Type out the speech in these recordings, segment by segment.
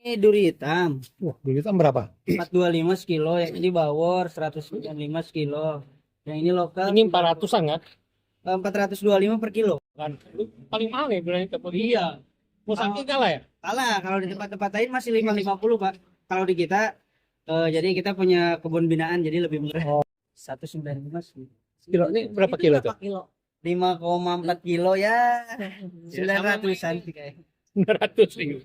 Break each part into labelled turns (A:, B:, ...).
A: Ini duri hitam
B: Wah, dulu itu berapa?
A: 425 sekilo, yang ini bawor 195 sekilo. Yang ini lokal
B: Ini 400-an kan?
A: 425 per kilo.
B: Kan lu paling mahal ya bilangnya tepung.
A: Iya.
B: Mau saking kalah ya?
A: Kalah kalau di tempat-tempat lain masih 550, Pak. Kalau di kita jadi kita punya kebun binaan jadi lebih murah.
B: Oh.
A: 195 sih.
B: Kilo ini berapa kilo tuh?
A: 5,4 kilo ya.
B: Ya, sama
A: 900-an sih kayaknya.
B: 900 ribu.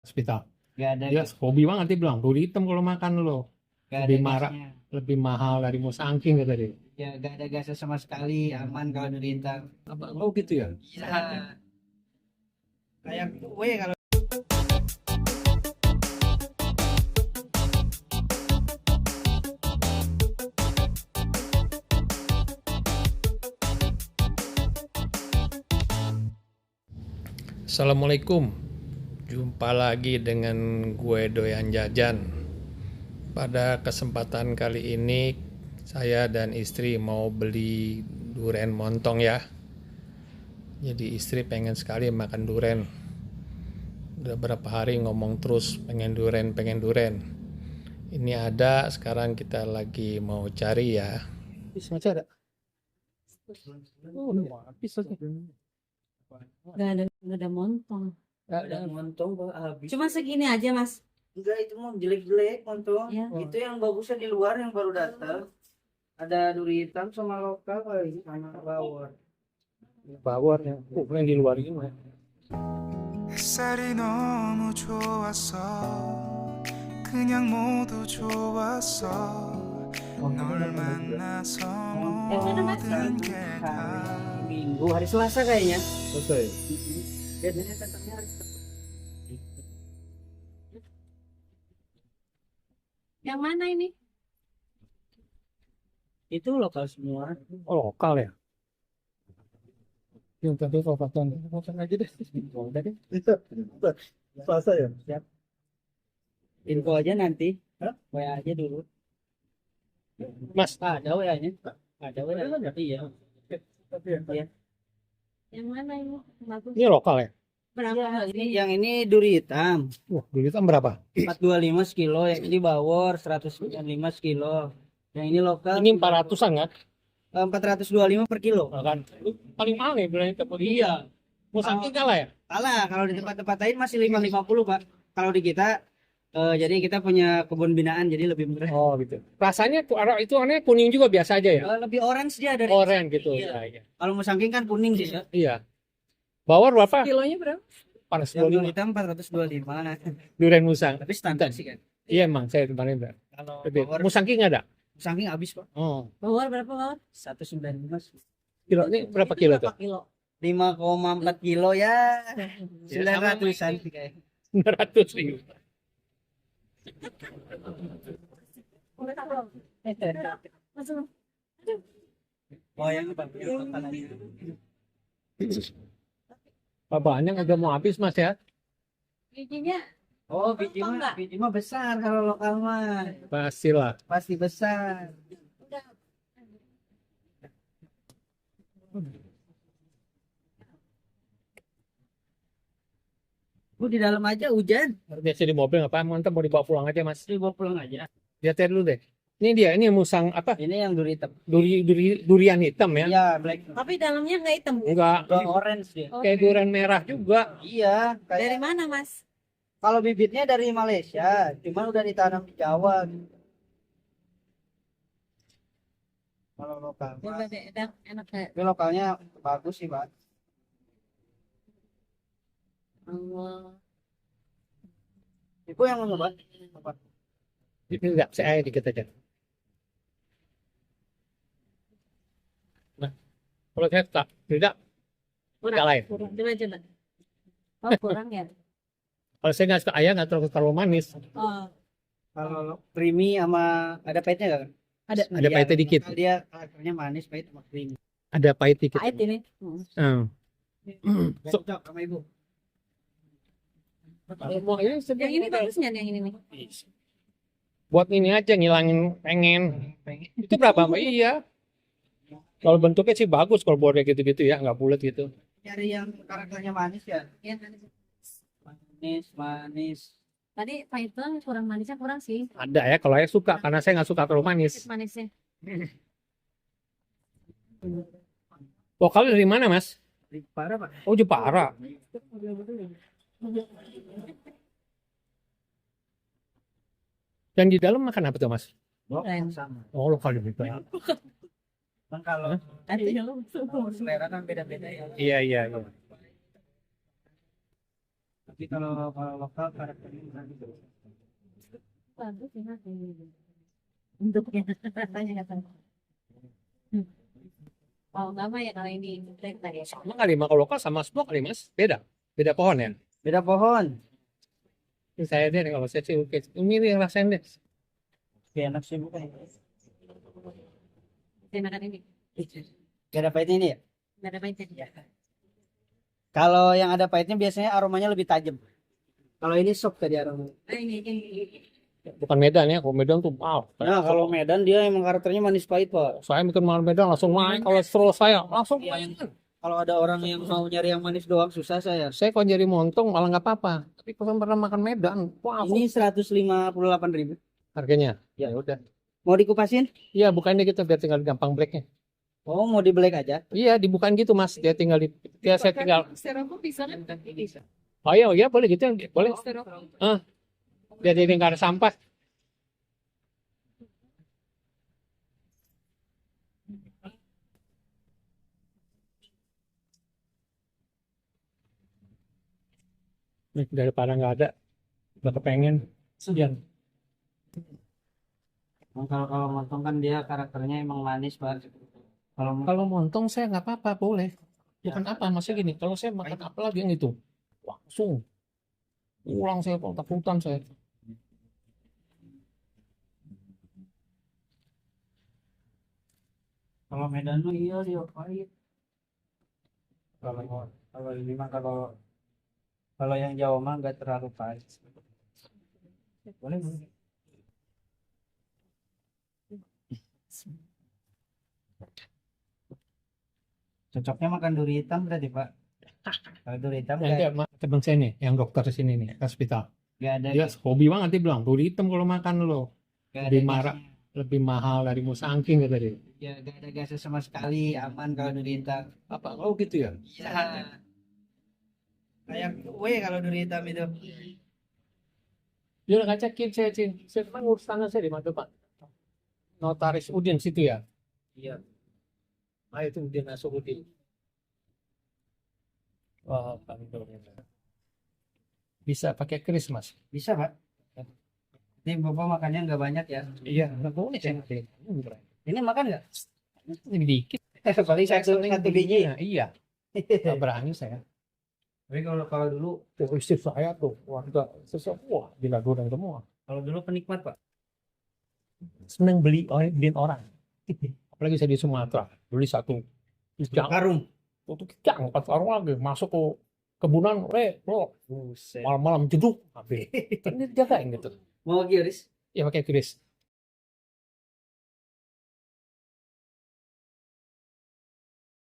B: Hospital.
A: Gak ada
B: Dia hobi banget dia bilang, duri hitam kalau makan lo.
A: gak ada
B: Lebih marah,
A: gasnya.
B: lebih mahal dari musangking kata dia.
A: Ya gak ada gasnya sama sekali, aman kalau duri hitam.
B: Oh gitu ya?
A: Iya. Kayak kue kalau
B: Assalamualaikum. Jumpa lagi dengan gue Doyan Jajan. Pada kesempatan kali ini saya dan istri mau beli duren montong ya. Jadi istri pengen sekali makan duren. Udah berapa hari ngomong terus pengen duren, pengen duren. Ini ada, sekarang kita lagi mau cari ya. Masih ada? Oh, udah habis lagi.
C: Gak ada montong.
A: ada montong Pak, habis.
C: Cuma segini aja, Mas.
A: Enggak, itu mau jelek-jelek montong.
C: Iya.
A: Itu yang bagusnya di luar yang baru datang. Ada duri hitam sama lokal kali sama bawor.
B: Bawor ya. Yang di luar ini.
D: 햇살이 너무 좋았어 그냥 모두 좋았어 널 만나서 모든 게 다
A: Minggu hari Selasa kayaknya.
B: Selesai.
A: Biasanya datangnya hari Selasa.
C: Yang mana ini?
A: Itu lokal semua.
B: Oh, lokal ya? Yang tadi potong aja deh. Tadi. Selasa ya?
A: Siap. Info aja nanti.
B: Hah?
A: WA aja dulu.
B: Mas,
A: Ada WA-nya. Ada WA. Iya. Iya.
C: Yang mana ini? Bagus.
B: ini lokal ya?
C: Berapa?
A: Yang ini duri hitam
B: Wah, dulu itu berapa?
A: 425 sekilo, yang ini bawor 195 sekilo. Yang ini lokal
B: Ini 400-an kan?
A: 425 per kilo.
B: Kan lu paling mahal ya bilangnya tepung.
A: Iya.
B: Mau saking kalah ya?
A: Kalah kalau di tempat-tempat lain masih 550, Pak. Kalau di kita jadi kita punya kebun binaan jadi lebih murah.
B: Oh, gitu. Rasanya itu warnanya kuning juga biasa aja ya?
A: Lebih orange dia dari
B: Oren gitu.
A: Iya.
B: Ya, iya.
A: Kalau musangking kan kuning sih, ya.
B: Iya. Bawor berapa?
C: Kilonya berapa?
B: Panas
A: Yang duri
B: 25.
A: hitam 425.
B: Durian musang.
A: Tapi standar sih kan.
B: Iya emang saya kemarin Mbak.
A: Kalau
B: Lebih.
A: bawor
B: Musangking ada?
A: musangking habis, Pak.
B: Oh.
C: Bawor berapa, Bawor?
A: 195.
B: Kilo ini berapa kilo tuh?
C: Berapa kilo?
A: 5,4 kilo ya.
B: Ya,
A: 900-an sih kayaknya.
B: 900 ribu.
C: Masuk.
A: Oh, yang Pak.
B: Banyak agak mau habis Mas ya?
C: Giginya
A: Oh,
C: Enggak.
A: biji mah besar kalau lokal mah.
B: Pastilah.
A: Pasti besar.
C: udah.
A: Bu di dalam aja hujan.
B: Biasa di mobil ngapain? Mantap mau dibawa pulang aja Mas.
A: Dibawa pulang aja.
B: Lihat dulu deh. Ini dia, ini musang apa?
A: Ini yang duri hitam.
B: Durian hitam ya?
A: Iya, black.
C: Tapi dalamnya nggak hitam.
B: Enggak,
A: Ke orange dia.
C: Oh,
B: kayak durian merah juga.
A: Iya,
C: dari
A: kayak
C: mana, Mas?
A: kalau bibitnya dari Malaysia, cuman udah ditanam di Jawa. Kalau lokal,
C: Coba deh, enak kayak.
A: tapi lokalnya bagus sih, Pak.
C: Allah.
A: Ibu yang mau coba? Apa?
B: Ini enggak, saya dikit aja. Nah, kalau saya tak, tidak, enggak lain.
C: Kurang. Coba. Oh, kurang ya?
B: Kalau saya nggak suka ayam, nggak terlalu manis.
C: Oh,
A: Kalau creamy sama ada pahitnya nggak?
C: ada.
B: Ada pahitnya dikit.
A: Dia karakternya manis, pahit sama creamy.
B: Ada pahit dikit.
C: Pahit ini.
B: Hmm. So-
A: Cocok sama ibu.
B: Mau ini
C: Yang ini bagusnya yang ini nih.
B: buat ini aja ngilangin pengen. Itu berapa Mbak? Iya. Kalau bentuknya sih bagus kalau bornya gitu-gitu ya, nggak bulat gitu.
A: nyari yang karakternya manis ya.
C: Iya, manis.
A: Manis.
C: Tadi pahit doang, kurang manisnya kurang sih.
B: Ada ya, kalau saya suka karena saya nggak suka terlalu manis.
C: Manisnya.
B: Lokal dari mana, Mas?
A: Parah Pak.
B: Oh, Jepara. Yang di dalam makan apa tuh, Mas?
C: Keren.
A: Sama.
B: Oh, lokal juga.
A: Kan kalau
C: Tadi
A: selera kan beda-beda ya.
B: Iya, iya, iya.
A: Tapi kalau lokal karakternya gitu.
C: bagus ya, Mas. Bentuknya rasanya nggak sama. Oh, nggak mah ya kalau ini black tadi ya.
B: Sama kali, kalau lokal sama semua kali, Mas. Beda. Beda pohon ya.
A: Beda pohon.
B: Ini saya deh, kalau saya sih oke. Ini yang rasain deh.
A: Kayak enak sih bukan.
C: Saya makan ini.
A: Gak ada pahitnya ini ya?
C: Nggak ada pahitnya.
A: Kalau yang ada pahitnya biasanya aromanya lebih tajam. Kalau ini sop tadi aromanya.
C: Ah, ini.
B: Bukan Medan ya, kalau Medan tuh wow.
A: Nah, kalau Medan dia emang karakternya manis pahit, Pak.
B: Saya bikin malam Medan langsung naik kolesterol saya, langsung
A: Iya.
B: naik.
A: Kalau ada orang yang mau nyari yang manis doang susah saya.
B: Saya kalau jadi montong malah nggak apa-apa. Tapi kalau pernah makan Medan, wah,
A: Ini 158.000.
B: harganya.
A: Ya.
B: Ya udah.
A: Mau dikupasin?
B: Iya, bukannya gitu biar tinggal gampang breaknya.
A: Oh, mau di black aja?
B: Iya, dibukain gitu Mas. Dia tinggal saya tinggal.
C: Styrofoam bisa kan? Bisa.
B: Oh iya, boleh gitu, boleh.
C: Styrofoam.
B: Biar jadi nggak ada sampah. Nih, daripada nggak ada, udah kepengen. Sekian.
A: Kalau montong kan dia karakternya emang manis, Pak.
B: Kalau montong saya nggak apa-apa, boleh. Bukan apa, maksudnya gini, kalau saya makan apa lagi yang itu, langsung pulang saya takutan saya.
A: kalau Medan mah iya dia pahit. Kalau ini mah kalau yang Jawa mah nggak terlalu pahit. Boleh. Cocoknya makan duri hitam berarti, Pak. Kalau duri hitam
B: Nanti teman saya nih, yang dokter di sini nih, hospital.
A: nggak ada
B: Dia hobi banget dia bilang, duri hitam kalau makan lo
A: nggak
B: lebih
A: ada
B: marah.
A: gasnya.
B: Lebih mahal dari musangking kata dia.
A: Ya nggak ada gasnya sama sekali, aman kalau duri hitam.
B: Apa? Oh gitu ya?
A: Iya. Kayak kue kalau duri hitam itu.
B: Dia udah ngajakin saya, Cing. Saya kan ngurus tangan saya di mana Pak? Notaris Udin situ ya?
A: Iya.
B: Ah itu Udin Nasruddin. Wah, kantornya. Bisa pakai kris, Mas?
A: Bisa, Pak. Ini Bapak makannya nggak banyak ya.
B: Iya, nggak boleh saya makan.
A: Ini makan nggak?
B: Ini dikit.
A: Paling satu biji.
B: Nah, iya. Nggak berani saya.
A: Tapi kalau dulu,
B: Tuh istri saya tuh, warga wah, gila goreng semua.
A: kalau dulu penikmat, Pak.
B: Seneng beliin orang. Apalagi saya di Sumatera, beli satu kijang,
A: Karung.
B: satu kijang, 4 karung lagi, masuk ke kebunan, bro,
A: Buset.
B: malam-malam jeduk, habis. Kan dia jagain gitu.
A: Mau giris?
B: Ya pakai kris.